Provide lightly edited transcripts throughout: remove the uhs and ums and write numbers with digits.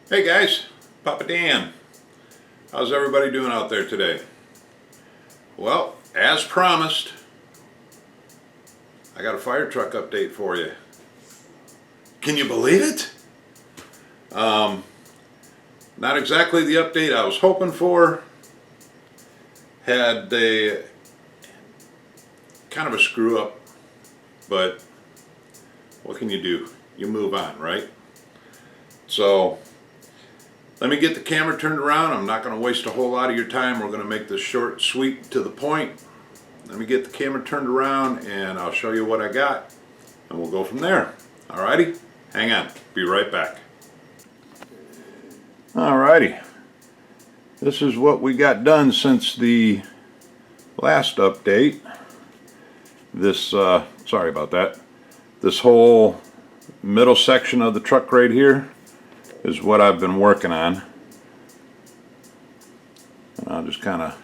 Hey guys, Papa Dan. How's everybody doing out there today? Well, as promised, I got a fire truck update for you. Can you believe it? Not exactly the update I was hoping for. Had a kind of a screw up, but what can you do? You move on, right? So let me get the camera turned around. I'm not going to waste a whole lot of your time. We're going to make this short, sweet, to the point. Let me get the camera turned around and I'll show you what I got and we'll go from there. Alrighty? Hang on. Be right back. Alrighty. This is what we got done since the last update. This, sorry about that. This whole middle section of the truck right here is what I've been working on. I'll just kind of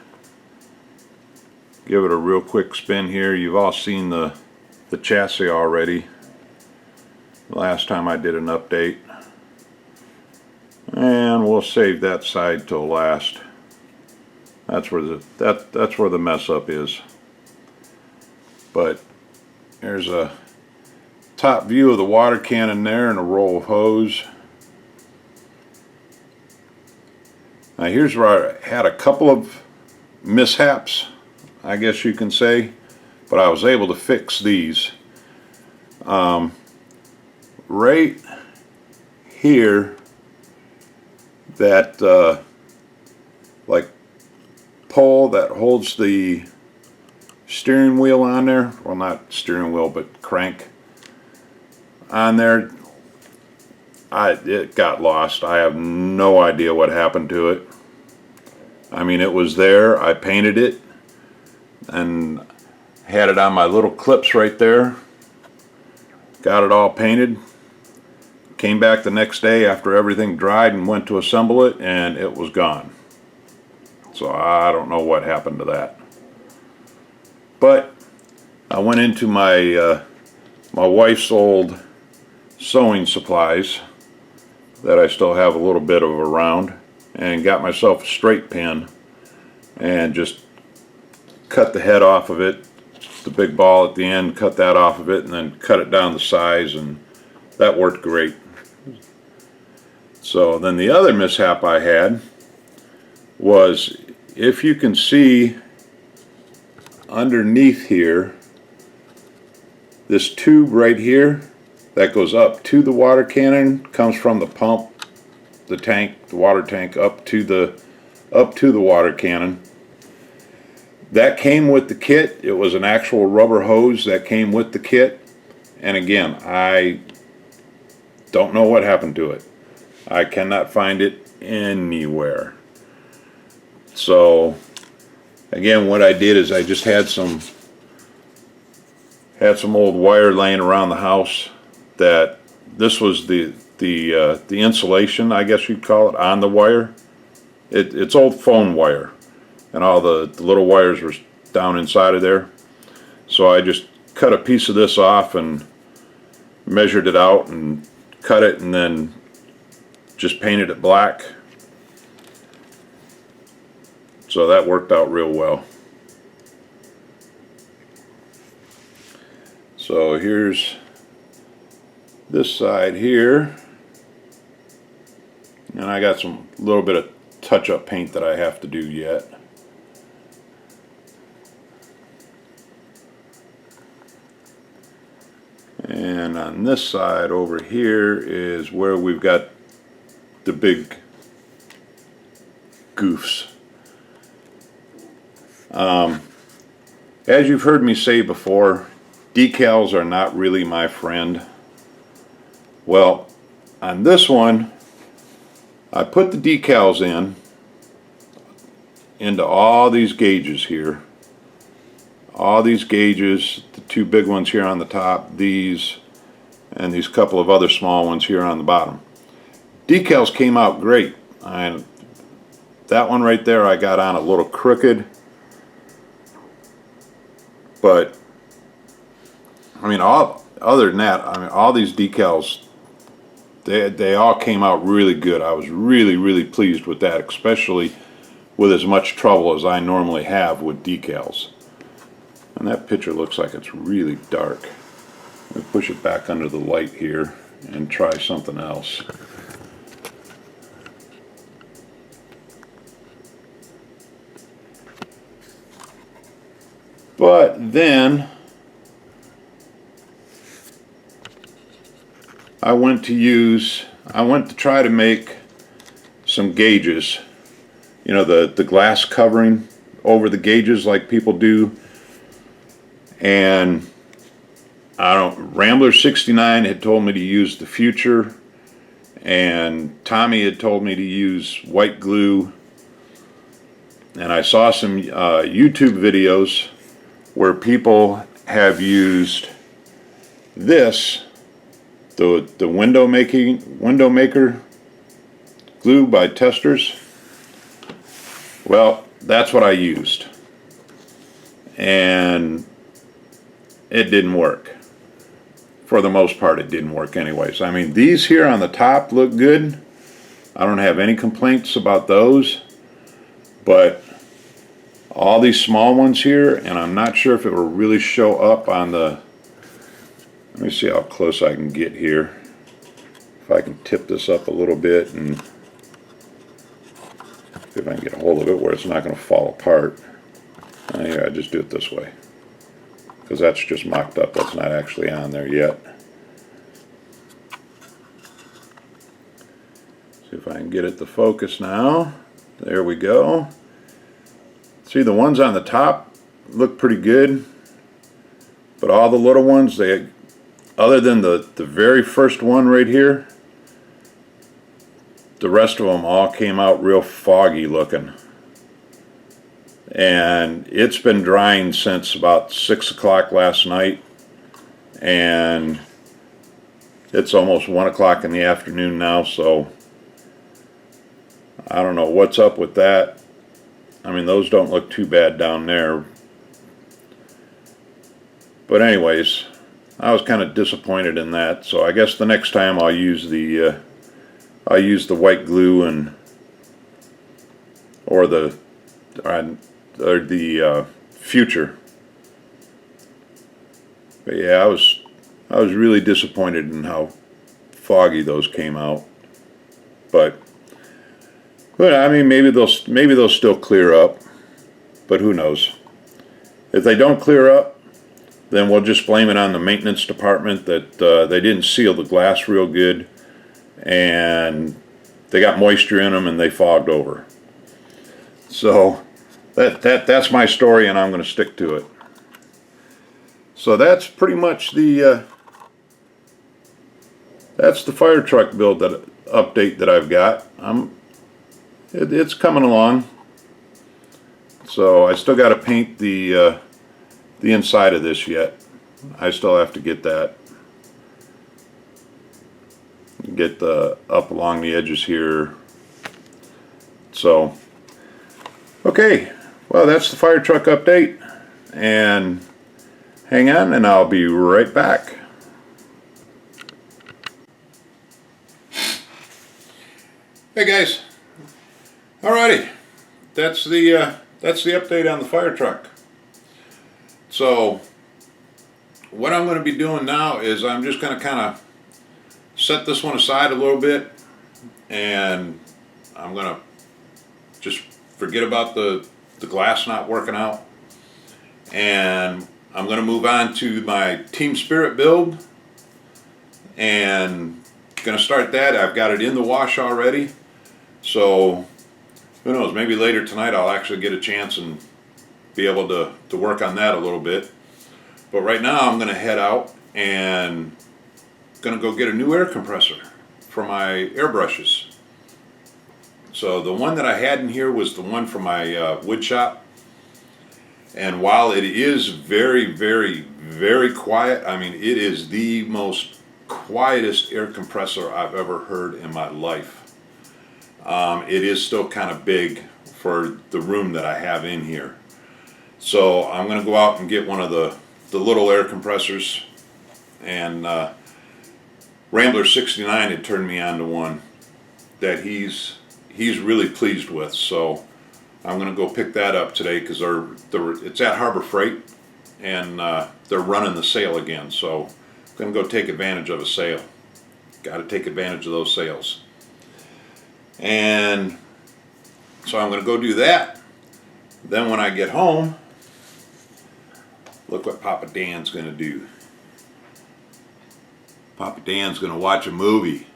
give it a real quick spin here. You've all seen the chassis already last time I did an update, and we'll save that side till last. That's where the mess up is. But there's a top view of the water cannon there and a roll of hose. Now here's where I had a couple of mishaps, I guess you can say, but I was able to fix these. Right here, that like pole that holds the steering wheel on there, well, not steering wheel but crank on there, it got lost. I have no idea what happened to it. I mean, it was there. I painted it and had it on my little clips right there. Got it all painted. Came back the next day after everything dried and went to assemble it, and it was gone. So I don't know what happened to that. But I went into my my wife's old sewing supplies that I still have a little bit of around, and got myself a straight pin and just cut the head off of it, the big ball at the end, cut that off of it, and then cut it down to size, and that worked great. So then the other mishap I had was, if you can see underneath here, this tube right here that goes up to the water cannon comes from the pump, the tank, the water tank, up to the water cannon. That came with the kit. It was an actual rubber hose that came with the kit, and again, I don't know what happened to it. I cannot find it anywhere. So again, what I did is I just had some old wire laying around the house. That this was the insulation, I guess you'd call it, on the wire. It's old phone wire, and all the little wires were down inside of there. So I just cut a piece of this off and measured it out and cut it, and then just painted it black. So that worked out real well. So here's this side here, and I got some little bit of touch-up paint that I have to do yet. And on this side over here is where we've got the big goofs. As you've heard me say before, decals are not really my friend. Well, on this one, I put the decals into all these gauges here. All these gauges, the two big ones here on the top, these, and these couple of other small ones here on the bottom. Decals came out great. That one right there I got on a little crooked, but I mean, other than that, I mean, all these decals they all came out really good. I was really pleased with that, especially with as much trouble as I normally have with decals. And that picture looks like it's really dark. Let me push it back under the light here and try something else. But then I went to try to make some gauges, you know, the glass covering over the gauges like people do. And Rambler 69 had told me to use the Future, and Tommy had told me to use white glue. And I saw some YouTube videos where people have used this, the window maker glue by Testers. Well, that's what I used, and it didn't work. For the most part, it didn't work anyways. I mean, these here on the top look good. I don't have any complaints about those, but all these small ones here, and I'm not sure if it will really show up on the, let me see how close I can get here. If I can tip this up a little bit and see if I can get a hold of it where it's not going to fall apart. Here, I just do it this way, because that's just mocked up. That's not actually on there yet. See if I can get it to focus now. There we go. See, the ones on the top look pretty good, but all the little ones, they, other than the very first one right here, the rest of them all came out real foggy looking. And it's been drying since about 6 o'clock last night, and it's almost 1 o'clock in the afternoon now, so I don't know what's up with that. I mean, those don't look too bad down there. But anyways, I was kind of disappointed in that, so I guess the next time I'll use the white glue or the Future. But yeah, I was really disappointed in how foggy those came out. But I mean, maybe they'll still clear up, but who knows? If they don't clear up, then we'll just blame it on the maintenance department that they didn't seal the glass real good, and they got moisture in them and they fogged over. So that's my story, and I'm going to stick to it. So that's pretty much that's the Firetruck build update that I've got. It's coming along. So I still got to paint the inside of this yet. I still have to get that. Get up along the edges here. So, okay. Well, that's the Firetruck update. And hang on, and I'll be right back. Hey guys. Alrighty, that's the update on the Firetruck. So what I'm going to be doing now is I'm just going to kind of set this one aside a little bit, and I'm going to just forget about the glass not working out, and I'm going to move on to my Team Spirit build, and going to start that. I've got it in the wash already, so who knows, maybe later tonight I'll actually get a chance and be able to work on that a little bit. But right now I'm going to head out and going to go get a new air compressor for my airbrushes. So the one that I had in here was the one from my wood shop. And while it is very quiet, I mean, it is the most quietest air compressor I've ever heard in my life. It is still kind of big for the room that I have in here. So I'm going to go out and get one of the little air compressors and Rambler 69 had turned me on to one that he's really pleased with. So I'm going to go pick that up today because it's at Harbor Freight, and they're running the sale again. So I'm going to go take advantage of a sale. Got to take advantage of those sales. And so I'm going to go do that. Then when I get home, look what Papa Dan's going to do. Papa Dan's going to watch a movie.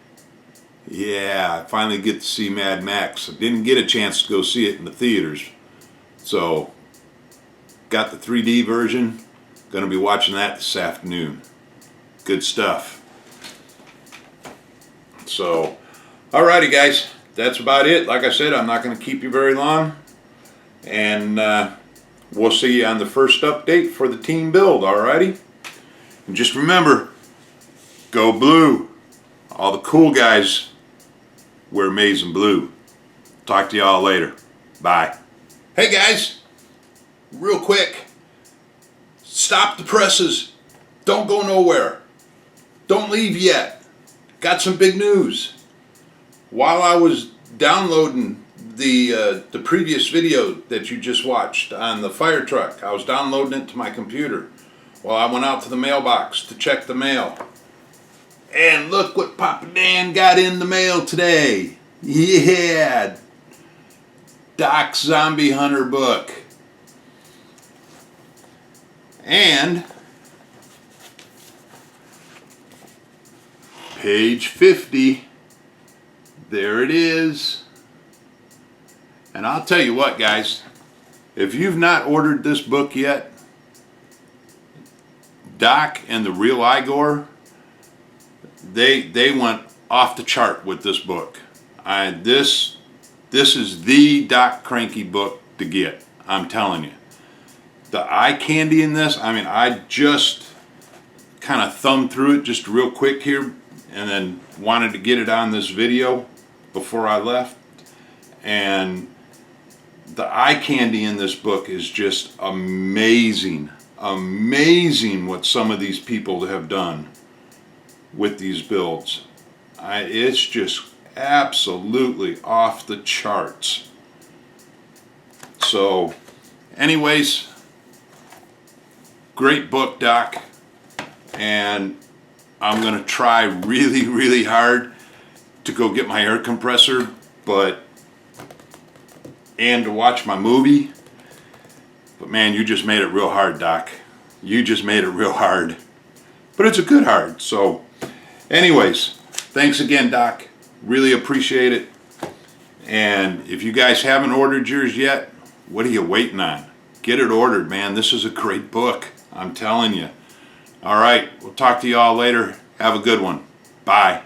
Yeah, I finally get to see Mad Max. I didn't get a chance to go see it in the theaters. So, got the 3D version. Going to be watching that this afternoon. Good stuff. So, alrighty guys. That's about it. Like I said, I'm not going to keep you very long. And we'll see you on the first update for the team build, alrighty? And just remember, go blue. All the cool guys wear maize and blue. Talk to y'all later. Bye. Hey guys, real quick, stop the presses. Don't go nowhere. Don't leave yet. Got some big news. While I was downloading the previous video that you just watched on the Firetruck, I was downloading it to my computer. Well, I went out to the mailbox to check the mail. And look what Papa Dan got in the mail today. Yeah! Doc's Zombie Hunter book. And page 50. There it is. And I'll tell you what, guys. If you've not ordered this book yet, Doc and the Real Igor, they went off the chart with this book. This is the Doc Cranky book to get. I'm telling you. The eye candy in this, I mean, I just kind of thumbed through it just real quick here and then wanted to get it on this video before I left. And the eye candy in this book is just amazing. Amazing what some of these people have done with these builds. It's just absolutely off the charts. So anyways, great book, Doc, and I'm gonna try really, really hard to go get my air compressor, and to watch my movie. But man, you just made it real hard, Doc. You just made it real hard. But it's a good hard. So anyways, thanks again, Doc. Really appreciate it. And if you guys haven't ordered yours yet, what are you waiting on? Get it ordered, man. This is a great book. I'm telling you. All right, we'll talk to you all later. Have a good one. Bye.